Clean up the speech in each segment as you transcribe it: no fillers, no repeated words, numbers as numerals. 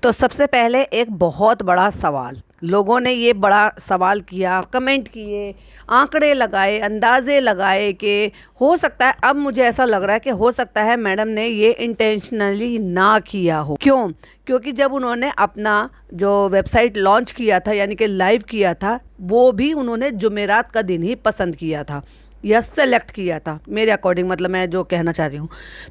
तो सबसे पहले एक बहुत बड़ा सवाल, लोगों ने ये बड़ा सवाल किया, कमेंट किए, आंकड़े लगाए, अंदाजे लगाए कि हो सकता है, अब मुझे ऐसा लग रहा है कि हो सकता है मैडम ने ये इंटेंशनली ना किया हो। क्यों? क्योंकि जब उन्होंने अपना जो वेबसाइट लॉन्च किया था, यानी कि लाइव किया था, वो भी उन्होंने जुमेरात का दिन ही पसंद किया था या सेलेक्ट किया था, मेरे अकॉर्डिंग, मतलब मैं जो कहना चाह रही हूँ।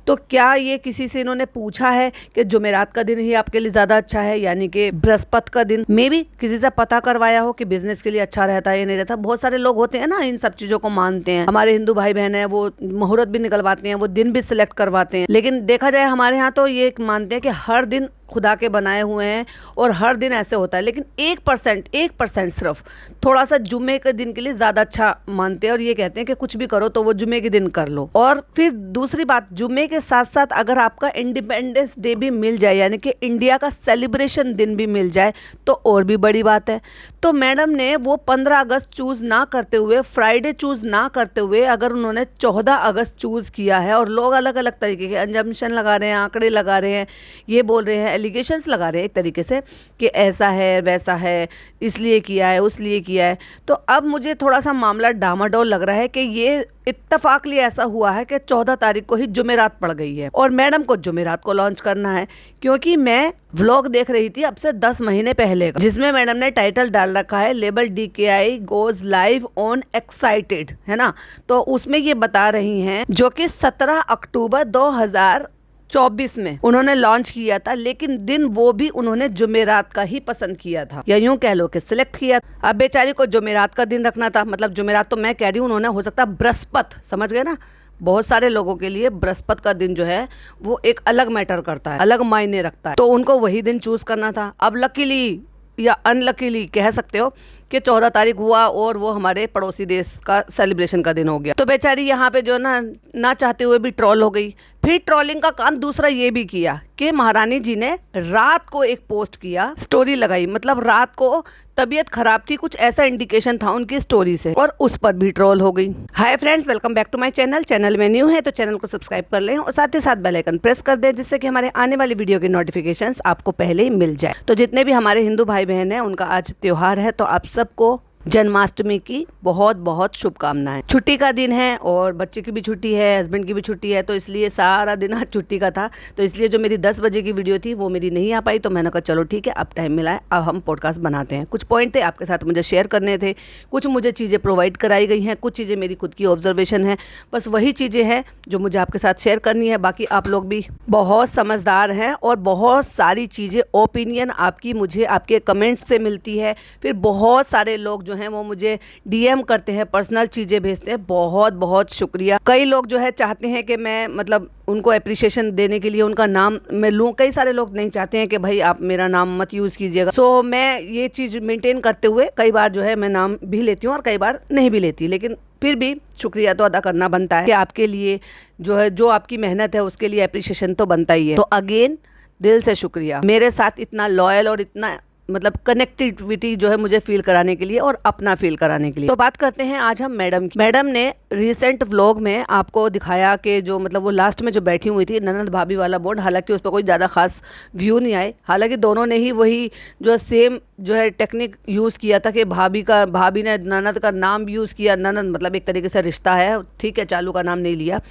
तो क्या ये किसी से इन्होंने पूछा है कि जुमेरात का दिन ही आपके लिए ज़्यादा अच्छा है, यानी कि बृहस्पति का दिन? मे बी किसी से पता करवाया हो कि बिजनेस के लिए अच्छा रहता है या नहीं रहता। बहुत सारे लोग होते हैं ना, इन सब चीज़ों को मानते हैं। हमारे हिंदू भाई बहन हैं, वो मुहूर्त भी निकलवाते हैं, वो दिन भी सिलेक्ट करवाते हैं। लेकिन देखा जाए हमारे यहाँ तो ये मानते हैं कि हर दिन खुदा के बनाए हुए हैं और हर दिन ऐसे होता है। लेकिन 1% सिर्फ थोड़ा सा जुम्मे के दिन के लिए ज़्यादा अच्छा मानते हैं और ये कहते हैं कि कुछ भी करो तो वो जुम्मे के दिन कर लो। और फिर दूसरी बात, जुम्मे के साथ साथ अगर आपका इंडिपेंडेंस डे भी मिल जाए, यानी कि इंडिया का सेलिब्रेशन दिन भी मिल जाए, तो और भी बड़ी बात है। तो मैडम ने वो 15 अगस्त चूज़ ना करते हुए, फ्राइडे चूज़ ना करते हुए, अगर उन्होंने 14 अगस्त चूज़ किया है, और लोग अलग अलग तरीके के अंजम्पशन लगा रहे हैं, आंकड़े लगा रहे हैं, ये बोल रहे हैं, एलिगेशंस लगा रहे हैं एक तरीके से कि ऐसा है वैसा है, इसलिए किया है, उसलिए किया है। तो अब मुझे थोड़ा सा मामला डामाडोल लग रहा है कि ये इत्तफाकली ऐसा हुआ है कि 14 तारीख को ही जुमेरात पड़ गई है और मैडम को जुमेरात को लॉन्च करना है। क्योंकि मैं व्लॉग देख रही थी अब से 10 महीने पहले का, जिसमें मैडम ने टाइटल डाल रखा है label DKI goes live on excited, है ना। तो उसमें ये बता रही हैं, जो कि 17 अक्टूबर 2024 में उन्होंने लॉन्च किया था, लेकिन दिन वो भी उन्होंने जुमेरात का ही पसंद किया था, या यूं कह लो कि सिलेक्ट किया। अब बेचारी को जुमेरात का दिन रखना था, मतलब जुमेरात तो मैं कह रही हूँ, उन्होंने हो सकता है बृहस्पति, समझ गए ना। बहुत सारे लोगों के लिए बृहस्पति का दिन जो है वो एक अलग मैटर करता है, अलग मायने रखता है, तो उनको वही दिन चूज करना था। अब लकीली या अनलकीली कह सकते हो कि 14 तारीख हुआ और वो हमारे पड़ोसी देश का सेलिब्रेशन का दिन हो गया। तो बेचारी यहाँ पे जो ना चाहते हुए भी ट्रोल हो गई। फिर ट्रोलिंग का काम दूसरा ये भी किया कि महारानी जी ने रात को एक पोस्ट किया, स्टोरी लगाई, मतलब रात को तबीयत खराब थी, कुछ ऐसा इंडिकेशन था उनकी स्टोरी से, और उस पर भी ट्रोल हो गई। Hi friends, welcome back to my channel. Channel में न्यू है तो चैनल को सब्सक्राइब कर लें और साथ ही साथ बेल आइकन प्रेस कर दें, जिससे कि हमारे आने वाली वीडियो की नोटिफिकेशंस आपको पहले ही मिल जाए। तो जितने भी हमारे हिंदू भाई बहन हैं, उनका आज त्योहार है, तो आप सबको जन्माष्टमी की बहुत बहुत शुभकामनाएं। छुट्टी का दिन है और बच्चे की भी छुट्टी है, हस्बैंड की भी छुट्टी है, तो इसलिए सारा दिन आज छुट्टी का था। तो इसलिए जो मेरी 10 बजे की वीडियो थी वो मेरी नहीं आ पाई, तो मैंने कहा चलो ठीक है, अब टाइम मिला है, अब हम पॉडकास्ट बनाते हैं। कुछ पॉइंट थे आपके साथ मुझे शेयर करने थे, कुछ मुझे चीज़ें प्रोवाइड कराई गई हैं, कुछ चीज़ें मेरी खुद की ऑब्जर्वेशन है, बस वही चीज़ें हैं जो मुझे आपके साथ शेयर करनी है। बाकी आप लोग भी बहुत समझदार हैं और बहुत सारी चीज़ें, ओपिनियन आपकी मुझे आपके कमेंट्स से मिलती है। फिर बहुत सारे लोग जो हैं वो मुझे DM करते हैं, पर्सनल चीज़ें भेजते हैं, बहुत बहुत शुक्रिया। कई लोग जो है चाहते हैं कि मैं मतलब उनको अप्रिशिएशन देने के लिए उनका नाम मैं लूँ, कई सारे लोग नहीं चाहते हैं कि भाई आप मेरा नाम मत यूज़ कीजिएगा। सो मैं ये चीज़ मेंटेन करते हुए कई बार जो है मैं नाम भी लेती हूँ और कई बार नहीं भी लेती, लेकिन फिर भी शुक्रिया तो अदा करना बनता है कि आपके लिए जो है, जो आपकी मेहनत है उसके लिए अप्रिशिएशन तो बनता ही है। तो अगेन दिल से शुक्रिया मेरे साथ इतना लॉयल और इतना मतलब कनेक्टिविटी जो है मुझे फील कराने के लिए और अपना फील कराने के लिए। तो बात करते हैं आज हम मैडम की। मैडम ने रिसेंट व्लॉग में आपको दिखाया कि जो मतलब वो लास्ट में जो बैठी हुई थी ननद भाभी वाला बोर्ड, हालांकि उस पर कोई ज़्यादा खास व्यू नहीं आए, हालांकि दोनों ने ही वही जो सेम जो है टेक्निक यूज़ किया था कि भाभी ने ननद का नाम यूज़ किया। ननद मतलब एक तरीके से रिश्ता है, ठीक है, चालू का नाम नहीं लिया।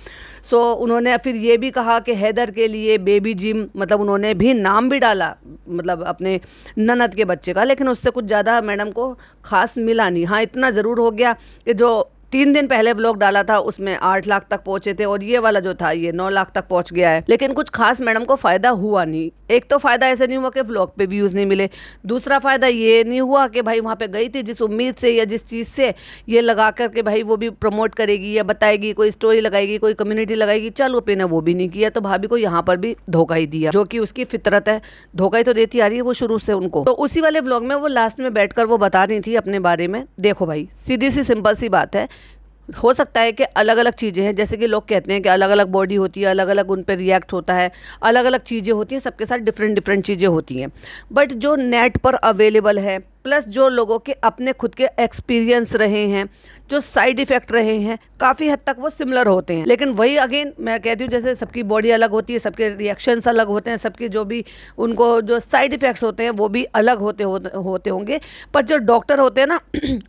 सो उन्होंने फिर ये भी कहा कि हैदर के लिए बेबी जिम, मतलब उन्होंने भी नाम भी डाला मतलब अपने ननद के बच्चे का, लेकिन उससे कुछ ज़्यादा मैडम को खास मिला नहीं। हाँ, इतना ज़रूर हो गया कि जो 3 दिन पहले व्लॉग डाला था उसमें 8 लाख तक पहुंचे थे और ये वाला जो था ये 9 लाख तक पहुंच गया है, लेकिन कुछ खास मैडम को फ़ायदा हुआ नहीं। एक तो फ़ायदा ऐसे नहीं हुआ कि व्लॉग पे व्यूज़ नहीं मिले, दूसरा फ़ायदा ये नहीं हुआ कि भाई वहाँ पे गई थी जिस उम्मीद से या जिस चीज़ से ये लगा कर के भाई वो भी प्रमोट करेगी या बताएगी, कोई स्टोरी लगाएगी, कोई कम्युनिटी लगाएगी, चलो पे ने वो भी नहीं किया, तो भाभी को यहाँ पर भी धोखा ही दिया, जो कि उसकी फितरत है, धोखा ही तो देती आ रही है वो शुरू से उनको। तो उसी वाले व्लॉग में वो लास्ट में बैठ कर वो बता रही थी अपने बारे में। देखो भाई, सीधी सी सिंपल सी बात है, हो सकता है कि अलग अलग चीज़ें हैं, जैसे कि लोग कहते हैं कि अलग अलग बॉडी होती है, अलग अलग उन पर रिएक्ट होता है, अलग अलग चीज़ें होती हैं, सबके साथ डिफरेंट डिफरेंट चीज़ें होती हैं। बट जो नेट पर अवेलेबल है प्लस जो लोगों के अपने खुद के एक्सपीरियंस रहे हैं, जो साइड इफ़ेक्ट रहे हैं, काफ़ी हद तक वो सिमिलर होते हैं। लेकिन वही अगेन मैं कहती हूँ, जैसे सबकी बॉडी अलग होती है, सबके रिएक्शंस अलग होते हैं, सबके जो भी उनको जो साइड इफ़ेक्ट्स होते हैं वो भी अलग होते होंगे, पर जो डॉक्टर होते हैं ना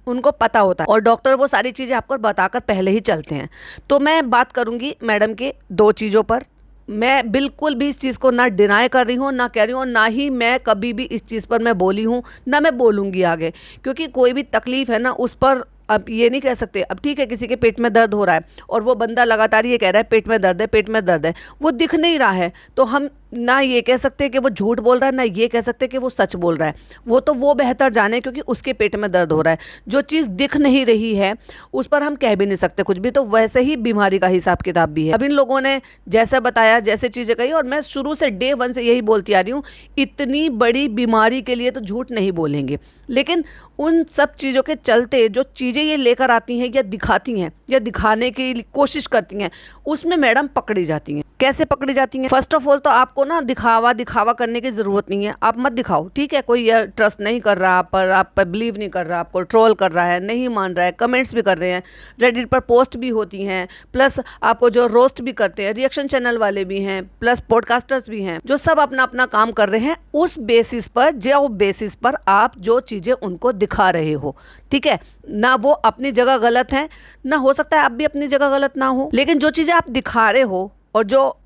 उनको पता होता है, और डॉक्टर वो सारी चीज़ें आपको बताकर पहले ही चलते हैं। तो मैं बात करूँगी मैडम के 2 चीज़ों पर। मैं बिल्कुल भी इस चीज़ को ना डिनाई कर रही हूँ, ना कह रही हूँ, ना ही मैं कभी भी इस चीज़ पर मैं बोली हूँ, ना मैं बोलूँगी आगे, क्योंकि कोई भी तकलीफ़ है ना उस पर अब ये नहीं कह सकते। अब ठीक है, किसी के पेट में दर्द हो रहा है और वो बंदा लगातार ये कह रहा है पेट में दर्द है, पेट में दर्द है, वो दिख नहीं रहा है, तो हम ना ये कह सकते कि वो झूठ बोल रहा है, ना ये कह सकते कि वो सच बोल रहा है। वो तो वो बेहतर जाने, क्योंकि उसके पेट में दर्द हो रहा है। जो चीज़ दिख नहीं रही है उस पर हम कह भी नहीं सकते कुछ भी। तो वैसे ही बीमारी का हिसाब किताब भी है। अब इन लोगों ने जैसे बताया, जैसे चीज़ें कही, और मैं शुरू से डे 1 से यही बोलती आ रही हूँ, इतनी बड़ी बीमारी के लिए तो झूठ नहीं बोलेंगे, लेकिन उन सब चीज़ों के चलते जो चीज़ें ये लेकर आती हैं या दिखाती हैं या दिखाने की कोशिश करती हैं, उसमें मैडम पकड़ी जाती हैं। कैसे पकड़ी जाती हैं? फर्स्ट ऑफ ऑल तो आपको ना दिखावा करने की ज़रूरत नहीं है। आप मत दिखाओ, ठीक है? कोई ये ट्रस्ट नहीं कर रहा आप पर बिलीव नहीं कर रहा, आपको ट्रोल कर रहा है, नहीं मान रहा है, कमेंट्स भी कर रहे हैं, रेडिट पर पोस्ट भी होती हैं, प्लस आपको जो रोस्ट भी करते हैं, रिएक्शन चैनल वाले भी हैं, प्लस पॉडकास्टर्स भी हैं, जो सब अपना अपना काम कर रहे हैं। उस बेसिस पर आप जो चीज़ें उनको दिखा रहे हो, ठीक है ना, वो अपनी जगह गलत है, ना हो सकता है आप भी अपनी जगह गलत ना हो, लेकिन जो चीज़ें आप दिखा रहे हो और जो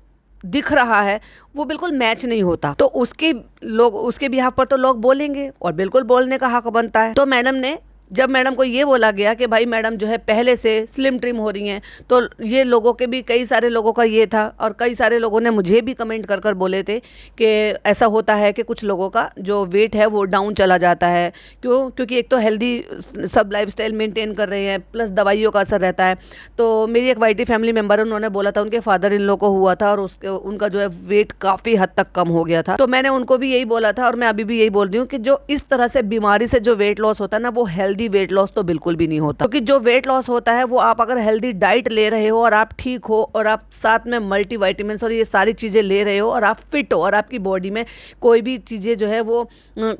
दिख रहा है वो बिल्कुल मैच नहीं होता, तो उसके बिहाफ पर तो लोग बोलेंगे, और बिल्कुल बोलने का हक बनता है। तो जब मैडम को ये बोला गया कि भाई मैडम जो है पहले से स्लिम ट्रिम हो रही हैं, तो ये लोगों के भी, कई सारे लोगों का ये था, और कई सारे लोगों ने मुझे भी कमेंट कर बोले थे कि ऐसा होता है कि कुछ लोगों का जो वेट है वो डाउन चला जाता है। क्योंकि एक तो हेल्दी सब लाइफस्टाइल मेंटेन कर रहे हैं, प्लस दवाइयों का असर रहता है। तो मेरी एक वाईटी फैमिली मेम्बर है, उन्होंने बोला था उनके फादर इन लोग को हुआ था, और उनका जो है वेट काफ़ी हद तक कम हो गया था। तो मैंने उनको भी यही बोला था, और मैं अभी भी यही बोल रही हूँ कि जो इस तरह से बीमारी से जो वेट लॉस होता है ना, वो हेल्दी वेट लॉस तो बिल्कुल भी नहीं होता। क्योंकि जो वेट लॉस होता है वो आप अगर हेल्दी डाइट ले रहे हो और आप ठीक हो, और आप साथ में मल्टीविटामिन्स और ये सारी चीज़ें ले रहे हो, और आप फिट हो, और आपकी बॉडी में कोई भी चीज़ें जो है वो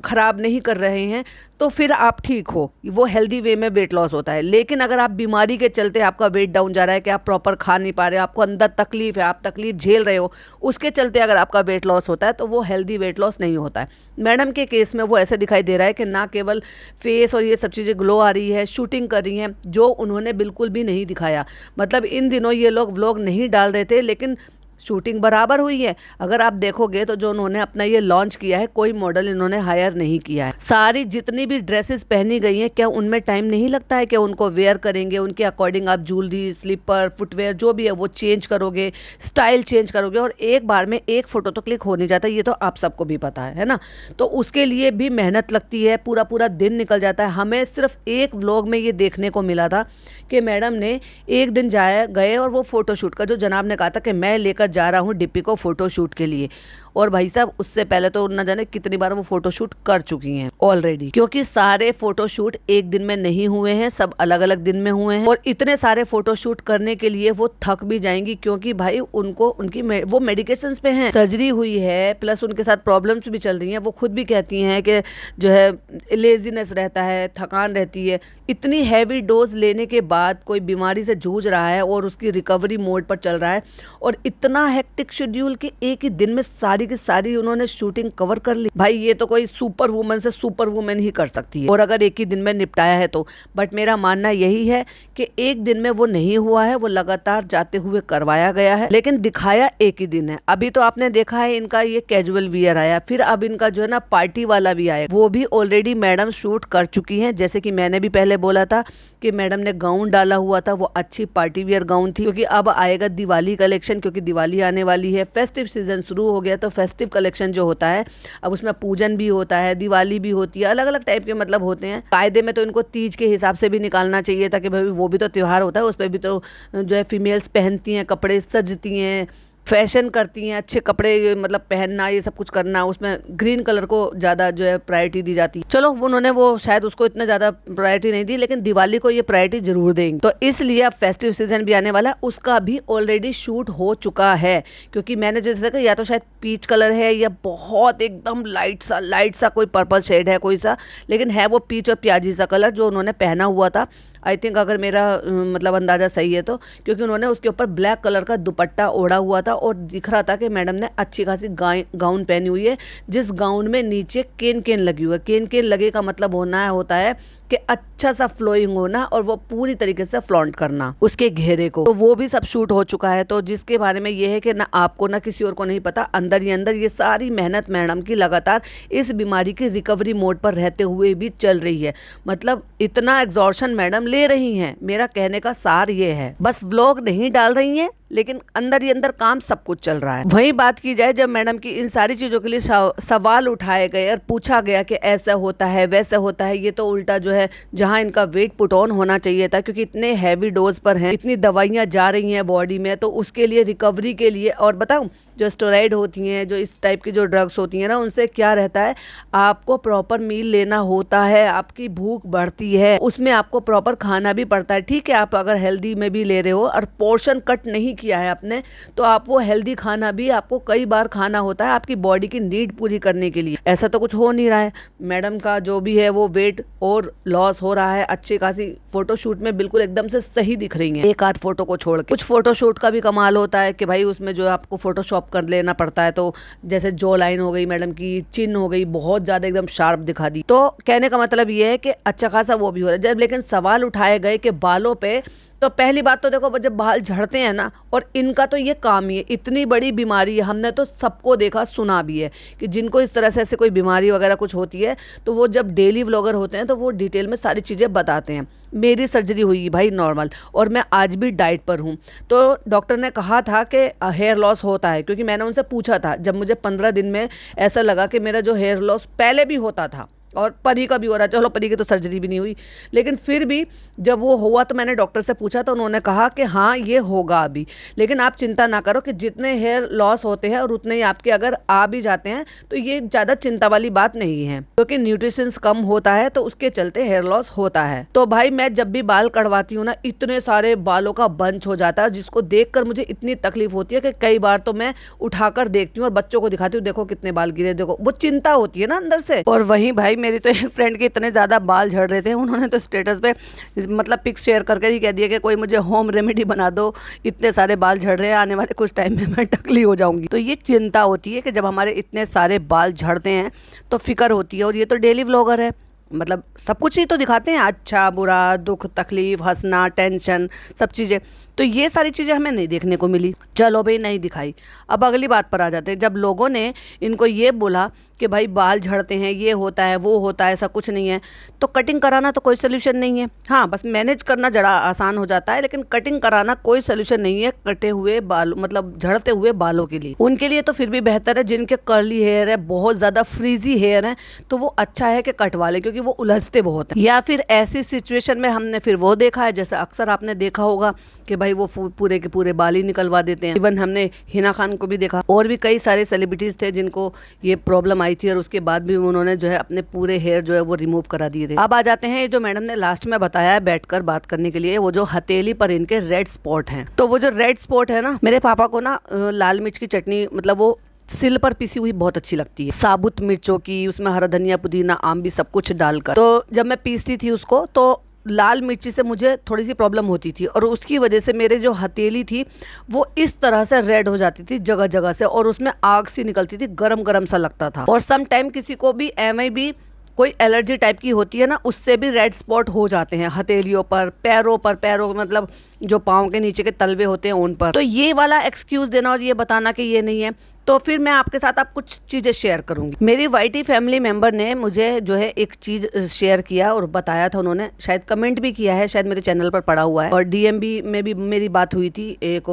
खराब नहीं कर रहे हैं, तो फिर आप ठीक हो, वो हेल्दी वे में वेट लॉस होता है। लेकिन अगर आप बीमारी के चलते आपका वेट डाउन जा रहा है कि आप प्रॉपर खा नहीं पा रहे हो, आपको अंदर तकलीफ है, आप तकलीफ झेल रहे हो, उसके चलते अगर आपका वेट लॉस होता है तो वो हेल्दी वेट लॉस नहीं होता है। मैडम के केस में वो ऐसे दिखाई दे रहा है कि ना केवल फेस और ये सब चीज़ें ग्लो आ रही है, शूटिंग कर रही हैं, जो उन्होंने बिल्कुल भी नहीं दिखाया। मतलब इन दिनों ये लोग व्लॉग नहीं डाल रहे थे, लेकिन शूटिंग बराबर हुई है। अगर आप देखोगे तो जो उन्होंने अपना ये लॉन्च किया है, कोई मॉडल इन्होंने हायर नहीं किया है। सारी जितनी भी ड्रेसेस पहनी गई हैं, क्या उनमें टाइम नहीं लगता है कि उनको वेयर करेंगे, उनके अकॉर्डिंग आप ज्वेलरी, स्लीपर, फुटवेयर जो भी है वो चेंज करोगे, स्टाइल चेंज करोगे, और एक बार में एक फ़ोटो तो क्लिक हो नहीं जाता, ये तो आप सबको भी पता है ना। तो उसके लिए भी मेहनत लगती है, पूरा पूरा दिन निकल जाता है। हमें सिर्फ एक व्लॉग में ये देखने को मिला था कि मैडम ने एक दिन गए और वो फ़ोटोशूट का, जो जनाब ने कहा था कि मैं लेकर जा रहा हूँ डिप्पी को फ़ोटोशूट के लिए, और भाई साहब उससे पहले तो न जाने कितनी बार वो फ़ोटोशूट कर चुकी हैं ऑलरेडी, क्योंकि सारे फ़ोटोशूट एक दिन में नहीं हुए हैं, सब अलग अलग दिन में हुए हैं। और इतने सारे फ़ोटोशूट करने के लिए वो थक भी जाएंगी, क्योंकि भाई वो मेडिकेशंस पे हैं, सर्जरी हुई है, प्लस उनके साथ प्रॉब्लम्स भी चल रही हैं। वो खुद भी कहती हैं कि जो है लेजीनेस रहता है, थकान रहती है। इतनी हैवी डोज लेने के बाद कोई बीमारी से जूझ रहा है और उसकी रिकवरी मोड पर चल रहा है, और इतना हेक्टिक शेड्यूल कि एक ही दिन में सारी की सारी उन्होंने शूटिंग कवर कर ली। भाई ये तो कोई सुपर वुमन से सुपर वुमन ही कर सकती है, और अगर एक ही दिन में निपटाया है तो। बट मेरा मानना यही है कि एक दिन में वो नहीं हुआ है, वो लगातार जाते हुए करवाया गया है, लेकिन दिखाया एक ही दिन है। अभी तो आपने देखा है इनका ये कैजुअल वियर आया, फिर अब इनका जो है ना पार्टी वाला भी आया, वो भी ऑलरेडी मैडम शूट कर चुकी हैं। जैसे कि मैंने भी पहले बोला था कि मैडम ने गाउन डाला हुआ था, वो अच्छी पार्टी वियर गाउन थी, क्योंकि अब आएगा दिवाली कलेक्शन, क्योंकि दिवाली आने वाली है, फेस्टिव सीजन शुरू हो गया, तो फेस्टिव कलेक्शन जो होता है अब उसमें पूजन भी होता है, दिवाली भी होती है, अलग अलग टाइप के मतलब होते हैं। कायदे में तो इनको तीज के हिसाब से भी निकालना चाहिए था कि भाई वो भी तो त्यौहार होता है, उस पर भी तो जो है फीमेल्स पहनती हैं कपड़े, सजती हैं, फैशन करती हैं, अच्छे कपड़े मतलब पहनना, ये सब कुछ करना, उसमें ग्रीन कलर को ज़्यादा जो है प्रायोरिटी दी जाती है। चलो उन्होंने वो शायद उसको इतना ज़्यादा प्रायोरिटी नहीं दी, लेकिन दिवाली को ये प्रायोरिटी जरूर देंगे। तो इसलिए अब फेस्टिव सीजन भी आने वाला है, उसका भी ऑलरेडी शूट हो चुका है। क्योंकि मैंने जैसे देखा, या तो शायद पीच कलर है या बहुत एकदम लाइट सा कोई पर्पल शेड है कोई सा, लेकिन है वो पीच और प्याजी सा कलर जो उन्होंने पहना हुआ था। आई थिंक अगर मेरा मतलब अंदाज़ा सही है तो, क्योंकि उन्होंने उसके ऊपर ब्लैक कलर का दुपट्टा ओढ़ा हुआ था और दिख रहा था कि मैडम ने अच्छी खासी गाउन पहनी हुई है, जिस गाउन में नीचे केन केन लगी हुई है। केन केन लगे का मतलब होता है कि अच्छा सा फ्लोइंग होना और वो पूरी तरीके से फ्लॉन्ट करना उसके घेरे को। तो वो भी सब शूट हो चुका है। तो जिसके बारे में ये है कि ना आपको ना किसी और को नहीं पता, अंदर ही अंदर ये सारी मेहनत मैडम की लगातार इस बीमारी की रिकवरी मोड पर रहते हुए भी चल रही है। मतलब इतना एग्जॉर्शन मैडम ले रही हैं। मेरा कहने का सार ये है, बस व्लॉग नहीं डाल रही हैं, लेकिन अंदर ही अंदर काम सब कुछ चल रहा है। वहीं बात की जाए जब मैडम की इन सारी चीज़ों के लिए सवाल उठाए गए और पूछा गया कि ऐसा होता है वैसा होता है, ये तो उल्टा जो है जहां इनका वेट पुट ऑन होना चाहिए था, क्योंकि इतने हैवी डोज पर हैं, इतनी दवाइयां जा रही हैं बॉडी में, तो उसके लिए रिकवरी के लिए, और बताऊं जो स्टेरॉइड होती हैं, जो इस टाइप की जो ड्रग्स होती हैं ना, उनसे क्या रहता है, आपको प्रॉपर मील लेना होता है, आपकी भूख बढ़ती है, उसमें आपको प्रॉपर खाना भी पड़ता है। ठीक है, आप अगर हेल्दी में भी ले रहे हो और पोर्शन कट नहीं किया है आपने, तो आप वो हेल्दी खाना भी आपको कई बार खाना होता है आपकी बॉडी की नीड पूरी करने के लिए। ऐसा तो कुछ हो नहीं रहा है। मैडम का जो भी है वो वेट और लॉस हो रहा है, अच्छी खासी फोटोशूट में बिल्कुल एकदम से सही दिख रही हैं, एक आध फोटो को छोड़ के। कुछ फोटोशूट का भी कमाल होता है कि भाई उसमें जो आपको फोटोशॉप कर लेना पड़ता है, तो जैसे जो लाइन हो गई मैडम की, चिन हो गई, बहुत ज्यादा एकदम शार्प दिखा दी। तो कहने का मतलब ये है कि अच्छा खासा वो भी हो रहा है। जब लेकिन सवाल उठाए गए कि बालों पे, तो पहली बात तो देखो, जब बाल झड़ते हैं ना, और इनका तो ये काम ही है, इतनी बड़ी बीमारी है, हमने तो सबको देखा सुना भी है कि जिनको इस तरह से ऐसे कोई बीमारी वगैरह कुछ होती है, तो वो जब डेली व्लॉगर होते हैं तो वो डिटेल में सारी चीज़ें बताते हैं। मेरी सर्जरी हुई भाई नॉर्मल, और मैं आज भी डाइट पर हूँ। तो डॉक्टर ने कहा था कि हेयर लॉस होता है, क्योंकि मैंने उनसे पूछा था जब मुझे 15 दिन में ऐसा लगा कि मेरा जो हेयर लॉस पहले भी होता था और परी का भी हो रहा है, चलो परी की तो सर्जरी भी नहीं हुई, लेकिन फिर भी जब वो हुआ तो मैंने डॉक्टर से पूछा, तो उन्होंने कहा कि हाँ ये होगा अभी, लेकिन आप चिंता ना करो कि जितने हेयर लॉस होते हैं और उतने ही आपके अगर आ भी जाते हैं तो ये ज़्यादा चिंता वाली बात नहीं है, क्योंकि न्यूट्रिशन कम होता है तो उसके चलते हेयर लॉस होता है। तो भाई मैं जब भी बाल कटवाती हूँ ना, इतने सारे बालों का बंच हो जाता है, जिसको देखकर मुझे इतनी तकलीफ होती है कि कई बार तो मैं उठाकर देखती हूँ और बच्चों को दिखाती हूँ, देखो कितने बाल गिरे, देखो। वो चिंता होती है ना अंदर से। और वहीं भाई मेरी तो एक फ्रेंड के इतने ज़्यादा बाल झड़ रहे थे, उन्होंने तो स्टेटस पे मतलब पिक्स शेयर करके ही कह दिया कि कोई मुझे होम रेमेडी बना दो, इतने सारे बाल झड़ रहे हैं, आने वाले कुछ टाइम में मैं टकली हो जाऊंगी। तो ये चिंता होती है कि जब हमारे इतने सारे बाल झड़ते हैं तो फिक्र होती है। और ये तो डेली व्लॉगर है, मतलब सब कुछ ही तो दिखाते हैं, अच्छा बुरा, दुख तकलीफ, हंसना, टेंशन, सब चीज़ें। तो ये सारी चीज़ें हमें नहीं देखने को मिली। चलो भाई नहीं दिखाई। अब अगली बात पर आ जाते हैं। जब लोगों ने इनको ये बोला कि भाई बाल झड़ते हैं, ये होता है वो होता है, ऐसा कुछ नहीं है, तो कटिंग कराना तो कोई सोल्यूशन नहीं है। हाँ, बस मैनेज करना ज़रा आसान हो जाता है, लेकिन कटिंग कराना कोई सोल्यूशन नहीं है कटे हुए बाल, मतलब झड़ते हुए बालों के लिए। उनके लिए तो फिर भी बेहतर है जिनके कर्ली हेयर है, बहुत ज़्यादा फ्रीजी हेयर है, तो वो अच्छा है कि कटवा ले, क्योंकि वो उलझते बहुत हैं। या फिर ऐसी सिचुएशन में हमने फिर वो देखा है, जैसे अक्सर आपने देखा होगा कि भाई वो पूरे के पूरे बाल ही निकलवा देते हैं। इवन हमने हिना खान को भी देखा, और भी कई सारे सेलिब्रिटीज थे जिनको ये प्रॉब्लम आई थी, और उसके बाद भी उन्होंने जो है अपने पूरे हेयर जो है वो रिमूव करा दिए थे। अब आ जाते हैं जो मैडम ने लास्ट में बताया है बैठकर बात करने के लिए, वो जो हथेली पर इनके रेड स्पॉट हैं। तो वो जो रेड स्पॉट है ना, मेरे पापा को ना लाल मिर्च की चटनी, मतलब वो सिल पर पिसी हुई बहुत अच्छी लगती है, साबुत मिर्चों की, उसमें हरा धनिया, पुदीना, आम भी सब कुछ डालकर। तो जब मैं पीसती थी उसको, तो लाल मिर्ची से मुझे थोड़ी सी प्रॉब्लम होती थी, और उसकी वजह से मेरे जो हथेली थी वो इस तरह से रेड हो जाती थी जगह जगह से, और उसमें आग सी निकलती थी, गरम गरम सा लगता था। और सम टाइम किसी को भी एवं भी कोई एलर्जी टाइप की होती है ना, उससे भी रेड स्पॉट हो जाते हैं हथेलियों पर, पैरों मतलब जो पाँव के नीचे के तलवे होते हैं उन पर। तो ये वाला एक्सक्यूज देना और ये बताना कि ये नहीं है, तो फिर मैं आपके साथ आप कुछ चीज़ें शेयर करूंगी। मेरी वाईटी फैमिली मेंबर ने मुझे जो है एक चीज़ शेयर किया और बताया था, उन्होंने शायद कमेंट भी किया है, शायद मेरे चैनल पर पड़ा हुआ है, और डीएमबी में भी मेरी बात हुई थी एक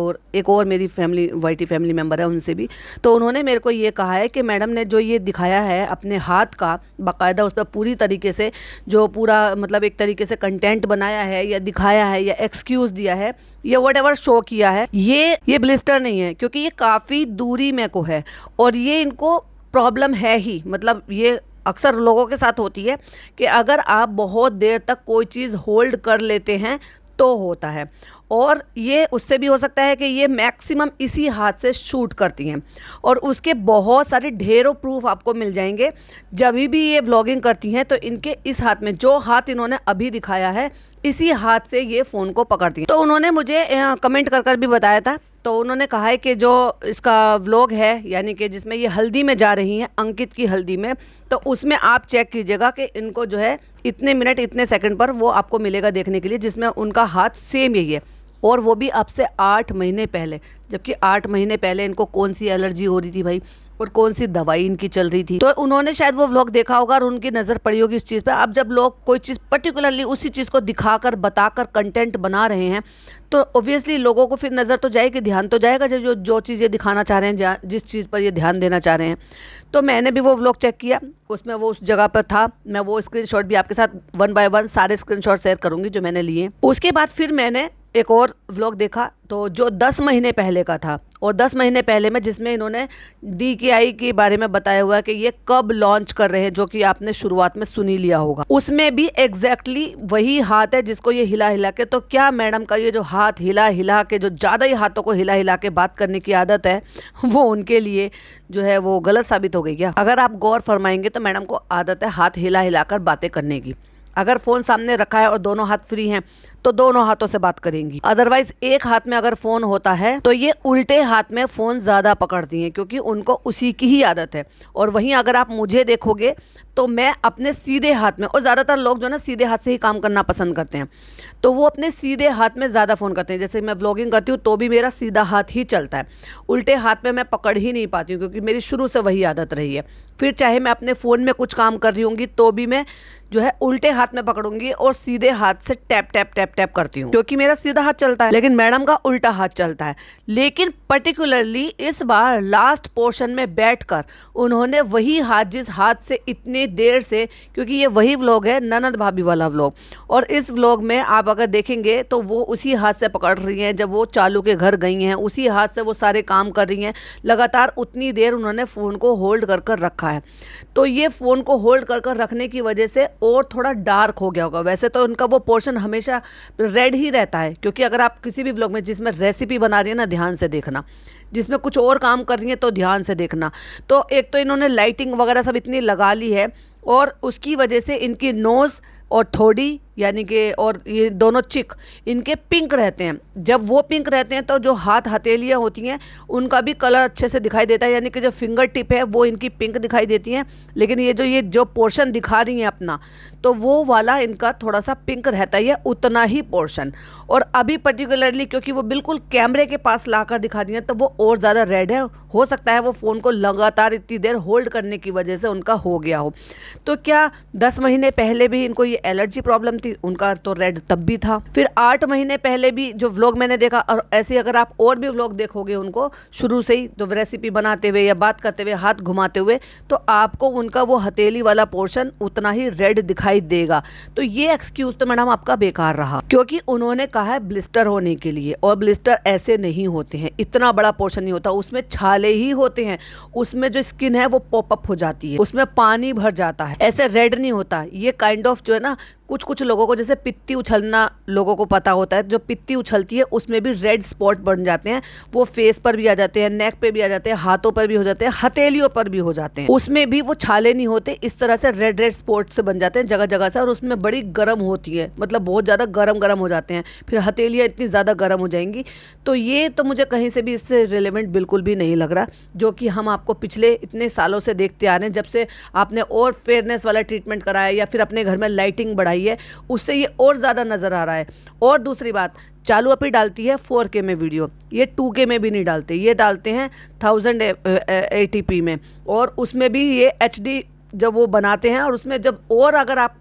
और मेरी वाईटी फैमिली मेंबर है उनसे भी। तो उन्होंने मेरे को ये कहा है कि मैडम ने जो ये दिखाया है अपने हाथ का, बाकायदा उस पर पूरी तरीके से जो पूरा मतलब एक तरीके से कंटेंट बनाया है या दिखाया है या एक्सक्यूज़ दिया है, ये व्हाटएवर शो किया है, ये ब्लिस्टर नहीं है, क्योंकि ये काफ़ी दूरी में को है और ये इनको प्रॉब्लम है ही। मतलब ये अक्सर लोगों के साथ होती है कि अगर आप बहुत देर तक कोई चीज़ होल्ड कर लेते हैं तो होता है। और ये उससे भी हो सकता है कि ये मैक्सिमम इसी हाथ से शूट करती हैं और उसके बहुत सारे ढेरों प्रूफ आपको मिल जाएंगे। जब भी ये व्लॉगिंग करती हैं तो इनके इस हाथ में, जो हाथ इन्होंने अभी दिखाया है, इसी हाथ से ये फ़ोन को पकड़ती हैं। तो उन्होंने मुझे कमेंट कर भी बताया था। तो उन्होंने कहा है कि जो इसका व्लॉग है, यानी कि जिसमें ये हल्दी में जा रही हैं, अंकित की हल्दी में, तो उसमें आप चेक कीजिएगा कि इनको जो है इतने मिनट इतने सेकंड पर वो आपको मिलेगा देखने के लिए, जिसमें उनका हाथ सेम यही है और वो भी अब से 8 महीने पहले। जबकि 8 महीने पहले इनको कौन सी एलर्जी हो रही थी भाई, और कौन सी दवाई इनकी चल रही थी। तो उन्होंने शायद वो व्लॉग देखा होगा और उनकी नज़र पड़ी होगी इस चीज़ पे। अब जब लोग कोई चीज़ पर्टिकुलरली उसी चीज़ को दिखाकर बताकर कंटेंट बना रहे हैं तो ऑब्वियसली लोगों को फिर नज़र तो जाएगी, ध्यान तो जाएगा जो चीज़ें दिखाना चाह रहे हैं, जिस चीज़ पर ये ध्यान देना चाह रहे हैं। तो मैंने भी वो व्लॉग चेक किया, उसमें वो उस जगह पर था। मैं वो स्क्रीनशॉट भी आपके साथ 1 बाय 1 सारे स्क्रीनशॉट शेयर करूँगी जो मैंने लिए। उसके बाद फिर मैंने एक और व्लॉग देखा, तो जो 10 महीने पहले का था, और 10 महीने पहले में जिसमें इन्होंने DKI के बारे में बताया हुआ है कि ये कब लॉन्च कर रहे हैं, जो कि आपने शुरुआत में सुनी लिया होगा। उसमें भी एग्जैक्टली वही हाथ है जिसको ये हिला हिला के, तो क्या मैडम का ये जो हाथ हिला हिला के, जो ज़्यादा ही हाथों को हिला हिला के बात करने की आदत है, वो उनके लिए जो है वो गलत साबित हो गई क्या? अगर आप गौर फरमाएंगे तो मैडम को आदत है हाथ हिला हिला कर बातें करने की। अगर फ़ोन सामने रखा है और दोनों हाथ फ्री हैं तो दोनों हाथों से बात करेंगी। अदरवाइज एक हाथ में अगर फ़ोन होता है तो ये उल्टे हाथ में फ़ोन ज़्यादा पकड़ती हैं, क्योंकि उनको उसी की ही आदत है। और वहीं अगर आप मुझे देखोगे तो मैं अपने सीधे हाथ में, और ज़्यादातर लोग जो ना सीधे हाथ से ही काम करना पसंद करते हैं, तो वो अपने सीधे हाथ में ज़्यादा फ़ोन करते हैं। जैसे मैं व्लॉगिंग करती हूँ तो भी मेरा सीधा हाथ ही चलता है, उल्टे हाथ में मैं पकड़ ही नहीं पाती हूँ, क्योंकि मेरी शुरू से वही आदत रही है। फिर चाहे मैं अपने फ़ोन में कुछ काम कर रही होंगी तो भी मैं जो है उल्टे हाथ में पकड़ूंगी और सीधे हाथ से टैप टैप टैप टैप करती हूँ, क्योंकि मेरा सीधा हाथ चलता है। लेकिन मैडम का उल्टा हाथ चलता है। लेकिन पर्टिकुलरली इस बार लास्ट पोर्शन में बैठकर उन्होंने वही हाथ, जिस हाथ से इतने देर से, क्योंकि ये वही व्लॉग है ननद भाभी वाला व्लॉग, और इस व्लॉग में आप अगर देखेंगे तो वो उसी हाथ से पकड़ रही हैं। जब वो चालू के घर गई हैं उसी हाथ से वो सारे काम कर रही हैं। लगातार उतनी देर उन्होंने फ़ोन को होल्ड कर कर रखा है। तो ये फ़ोन को होल्ड कर कर रखने की वजह से और थोड़ा डार्क हो गया होगा। वैसे तो उनका वो पोर्शन हमेशा रेड ही रहता है, क्योंकि अगर आप किसी भी व्लॉग में जिसमें रेसिपी बना रही है ना, ध्यान से देखना, जिसमें कुछ और काम कर रही है तो ध्यान से देखना। तो एक तो इन्होंने लाइटिंग वगैरह सब इतनी लगा ली है और उसकी वजह से इनकी नोज़ और थोड़ी, यानी कि, और ये दोनों चिक इनके पिंक रहते हैं। जब वो पिंक रहते हैं तो जो हाथ हथेलियाँ होती हैं उनका भी कलर अच्छे से दिखाई देता है, यानी कि जो फिंगर टिप है वो इनकी पिंक दिखाई देती हैं। लेकिन ये जो पोर्शन दिखा रही हैं अपना, तो वो वाला इनका थोड़ा सा पिंक रहता है, उतना ही पोर्शन। और अभी पर्टिकुलरली क्योंकि वो बिल्कुल कैमरे के पास ला कर दिखा दी हैं तो वो और ज़्यादा रेड है। हो सकता है वो फ़ोन को लगातार इतनी देर होल्ड करने की वजह से उनका हो गया हो। तो क्या 10 महीने पहले भी इनको ये एलर्जी प्रॉब्लम थी? उनका तो रेड तब भी था। फिर 8 महीने पहले भी जो व्लॉग मैंने देखा, और ऐसे अगर आप और भी व्लॉग देखोगे उनको शुरू से ही, तो रेसिपी बनाते हुए या बात करते हुए हाथ घुमाते हुए, तो आपको उनका वो हथेली वाला पोर्शन उतना ही रेड दिखाई देगा। तो ये एक्सक्यूज तो मैडम आपका बेकार रहा, क्योंकि उन्होंने कहा है ब्लिस्टर होने के लिए, और ब्लिस्टर ऐसे नहीं होते हैं। इतना बड़ा पोर्शन नहीं होता, उसमें छाले ही होते हैं। उसमें जो स्किन है वो पॉपअप हो जाती है, उसमें पानी भर जाता है, ऐसे रेड नहीं होता। ये काइंड ऑफ जो है ना, कुछ लोगों को जैसे पित्ती उछलना लोगों को पता होता है, जो पित्ती उछलती है उसमें भी रेड स्पॉट बन जाते हैं। वो फेस पर भी आ जाते हैं, नेक पे भी आ जाते हैं, हाथों पर भी हो जाते हैं, हथेलियों पर भी हो जाते हैं। उसमें भी वो छाले नहीं होते, इस तरह से रेड रेड स्पॉट से बन जाते हैं जगह जगह से, और उसमें बड़ी गर्म होती है, मतलब बहुत ज़्यादा गर्म हो जाते हैं। फिर हथेलियाँ इतनी ज़्यादा गर्म हो जाएंगी। तो ये तो मुझे कहीं से भी इससे रिलेवेंट बिल्कुल भी नहीं लग रहा, जो कि हम आपको पिछले इतने सालों से देखते आ रहे हैं। जब से आपने और फेयरनेस वाला ट्रीटमेंट कराया या फिर अपने घर में लाइटिंग बढ़ाई है, उससे ये और ज़्यादा नज़र आ रहा है। और दूसरी बात, चालू अपी डालती है 4K में वीडियो, ये 2K में भी नहीं डालते, ये डालते हैं 1080p में। और उसमें भी ये HD जब वो बनाते हैं, और उसमें जब और अगर आप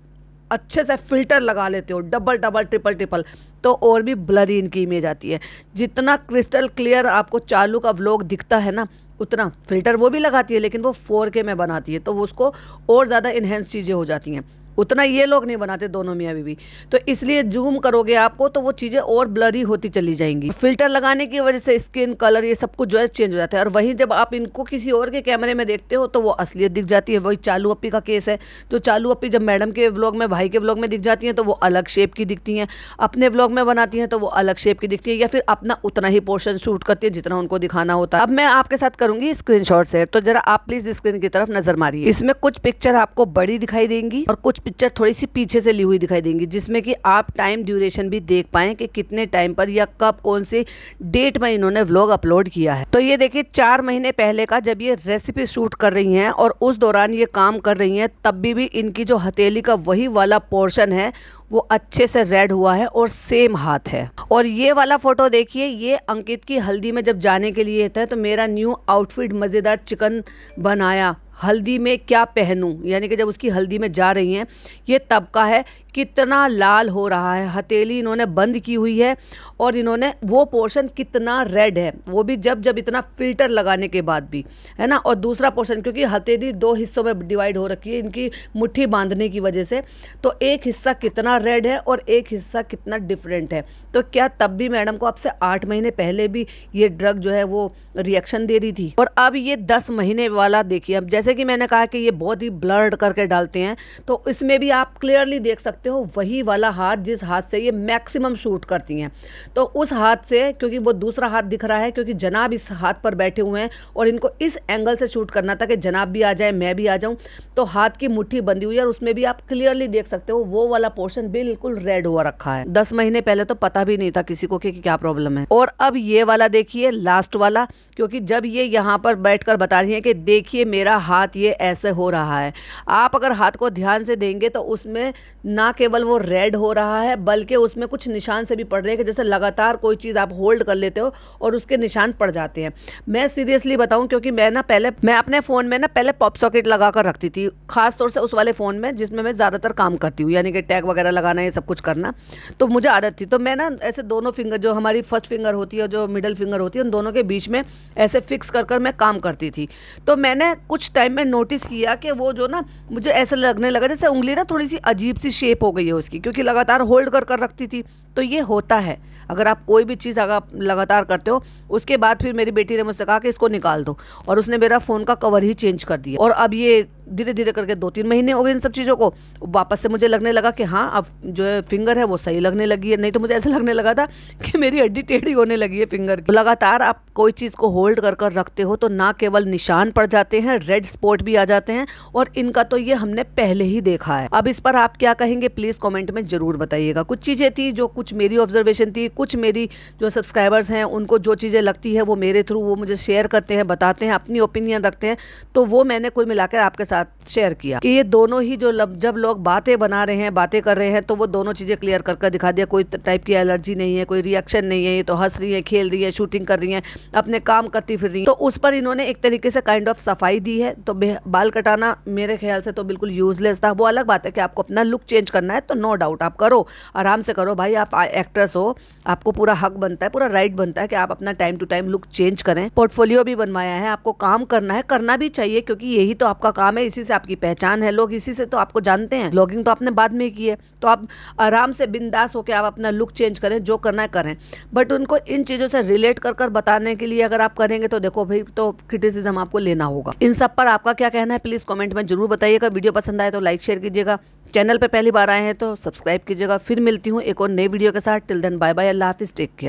अच्छे से फ़िल्टर लगा लेते हो, डबल ट्रिपल, तो और भी ब्लरी इनकी इमेज आती है। जितना क्रिस्टल क्लियर आपको चालू का व्लॉग दिखता है ना, उतना फ़िल्टर वो भी लगाती है, लेकिन वो 4K में बनाती है, तो वो उसको और ज़्यादा इन्हेंस चीज़ें हो जाती हैं। उतना ये लोग नहीं बनाते दोनों मियाँ बीवी। तो इसलिए जूम करोगे आपको तो वो चीज़ें और ब्लरी होती चली जाएंगी। फिल्टर लगाने की वजह से स्किन कलर ये सब कुछ जो है चेंज हो जाता है। और वहीं जब आप इनको किसी और के कैमरे में देखते हो तो वो असलियत दिख जाती है। वही चालू अप्पी का केस है। तो चालू अप्पी जब मैडम के व्लॉग में, भाई के व्लॉग में दिख जाती हैं तो वो अलग शेप की दिखती हैं, अपने व्लॉग में बनाती हैं तो वो अलग शेप की दिखती है, या फिर अपना उतना ही पोर्शन शूट करती है जितना उनको दिखाना होता है। अब मैं आपके साथ करूंगी स्क्रीनशॉट से, तो जरा आप प्लीज स्क्रीन की तरफ नजर मारिए। इसमें कुछ पिक्चर आपको बड़ी दिखाई देंगी और कुछ पिक्चर थोड़ी सी पीछे से ली हुई दिखाई देंगी, जिसमें कि आप टाइम ड्यूरेशन भी देख पाएं कि कितने टाइम पर या कब कौन सी डेट में इन्होंने व्लॉग अपलोड किया है। तो ये देखिए 4 महीने पहले का जब ये रेसिपी शूट कर रही हैं और उस दौरान ये काम कर रही हैं, तब भी इनकी जो हथेली का वही वाला पोर्शन है वो अच्छे से रेड हुआ है और सेम हाथ है। और ये वाला फोटो देखिए, ये अंकित की हल्दी में जब जाने के लिए था तो मेरा न्यू आउटफिट मज़ेदार चिकन बनाया, हल्दी में क्या पहनूं, यानी कि जब उसकी हल्दी में जा रही हैं, ये तब का है। कितना लाल हो रहा है, हथेली इन्होंने बंद की हुई है और इन्होंने वो पोर्शन कितना रेड है, वो भी जब जब इतना फिल्टर लगाने के बाद भी, है ना। और दूसरा पोर्शन, क्योंकि हथेली 2 हिस्सों में डिवाइड हो रखी है इनकी मुट्ठी बांधने की वजह से, तो एक हिस्सा कितना रेड है और एक हिस्सा कितना डिफरेंट है। तो क्या तब भी मैडम को अब से 8 महीने पहले भी ये ड्रग जो है वो रिएक्शन दे रही थी। और अब ये 10 महीने वाला देखिए, अब जैसे कि मैंने कहा कि ये बहुत ही ब्लर्ड करके डालते हैं, तो इसमें भी आप क्लियरली देख सकते हो वही वाला हाथ जिस हाथ से ये मैक्सिमम शूट करती हैं। तो उस हाथ से, क्योंकि वो दूसरा हाथ दिख रहा है क्योंकि जनाब इस हाथ पर बैठे हुए हैं और इनको इस एंगल से शूट करना था कि जनाब भी आ जाए, मैं भी आ जाऊं, तो हाथ की मुट्ठी बंधी हुई है और उसमें भी आप क्लियरली देख सकते हो वो वाला पोर्शन बिल्कुल रेड हुआ रखा है। 10 महीने पहले तो पता भी नहीं था किसी को कि क्या प्रॉब्लम है। और अब ये वाला देखिए, लास्ट वाला, क्योंकि जब ये यहाँ पर बैठकर बता रही हैं कि देखिए मेरा हाथ ये ऐसे हो रहा है, आप अगर हाथ को ध्यान से देंगे तो उसमें ना केवल वो रेड हो रहा है बल्कि उसमें कुछ निशान से भी पड़ रहे हैं कि जैसे लगातार कोई चीज़ आप होल्ड कर लेते हो और उसके निशान पड़ जाते हैं। मैं सीरियसली बताऊं, क्योंकि मैं अपने फ़ोन में ना पहले पॉप सॉकेट लगा कर रखती थी, खास तौर से उस वाले फ़ोन में जिसमें मैं ज़्यादातर काम करती हूँ, यानी कि टैग वगैरह लगाना, ये सब कुछ करना, तो मुझे आदत थी। तो मैं ना ऐसे दोनों फिंगर, जो हमारी फर्स्ट फिंगर होती है, जो मिडल फिंगर होती है, उन दोनों के बीच में ऐसे फिक्स कर मैं काम करती थी। तो मैंने कुछ टाइम में नोटिस किया कि वो जो ना, मुझे ऐसा लगने लगा जैसे उंगली ना थोड़ी सी अजीब सी शेप हो गई है उसकी, क्योंकि लगातार होल्ड कर रखती थी। तो ये होता है, अगर आप कोई भी चीज़ अगर आप लगातार करते हो। उसके बाद फिर मेरी बेटी ने मुझसे कहा कि इसको निकाल दो, और उसने मेरा फ़ोन का कवर ही चेंज कर दिया। और अब ये धीरे धीरे करके 2-3 महीने हो गए इन सब चीज़ों को, वापस से मुझे लगने लगा कि हाँ अब जो है फिंगर है वो सही लगने लगी है। नहीं तो मुझे ऐसा लगने लगा था कि मेरी हड्डी टेढ़ी होने लगी है फिंगर की। लगातार आप कोई चीज़ को होल्ड कर रखते हो तो ना केवल निशान पड़ जाते हैं, रेड स्पॉट भी आ जाते हैं, और इनका तो ये हमने पहले ही देखा है। अब इस पर आप क्या कहेंगे प्लीज़ कॉमेंट में ज़रूर बताइएगा। कुछ चीज़ें थी जो, कुछ मेरी ऑब्जर्वेशन थी, कुछ मेरी जो सब्सक्राइबर्स हैं उनको जो चीज़ें लगती है वो मेरे थ्रू वो मुझे शेयर करते हैं, बताते हैं, अपनी ओपिनियन रखते हैं, तो वो मैंने कुल मिलाकर आपके साथ शेयर किया कि ये दोनों ही जो जब लोग बातें बना रहे हैं, बातें कर रहे हैं, तो वो दोनों चीज़ें क्लियर कर दिखा दिया। कोई टाइप की एलर्जी नहीं है, कोई रिएक्शन नहीं है, ये तो हंस रही है, खेल रही है, शूटिंग कर रही है, अपने काम करती फिर रही है। तो उस पर इन्होंने एक तरीके से काइंड ऑफ सफाई दी है। तो बाल कटाना मेरे ख्याल से तो बिल्कुल यूजलेस था। वो अलग बात है कि आपको अपना लुक चेंज करना है तो नो डाउट आप करो, आराम से करो भाई, आप एक्ट्रेस हो, आपको पूरा हक बनता है, पूरा राइट बनता है कि आप अपना time to time look change करें। पोर्टफोलियो भी बनवाया है, आपको काम करना है, करना भी चाहिए, क्योंकि यही तो आपका काम है, इसी से आपकी पहचान है, लोग इसी से तो आपको जानते हैं। ब्लॉगिंग तो आपने बाद में की है, तो आप आराम से बिंदास होकर आप अपना लुक चेंज करें, जो करना है करें। बट उनको इन चीज़ों से रिलेट कर बताने के लिए अगर आप करेंगे तो देखो भाई, तो क्रिटिसिज्म आपको लेना होगा। इन सब पर आपका क्या कहना है प्लीज़ कमेंट में जरूर बताइएगा। वीडियो पसंद आए तो लाइक शेयर कीजिएगा, चैनल पे पहली बार आए हैं तो सब्सक्राइब कीजिएगा। फिर मिलती हूँ एक और नई वीडियो के साथ। टिल देन बाय बाय, अल्लाह हाफिज़, टेक केयर।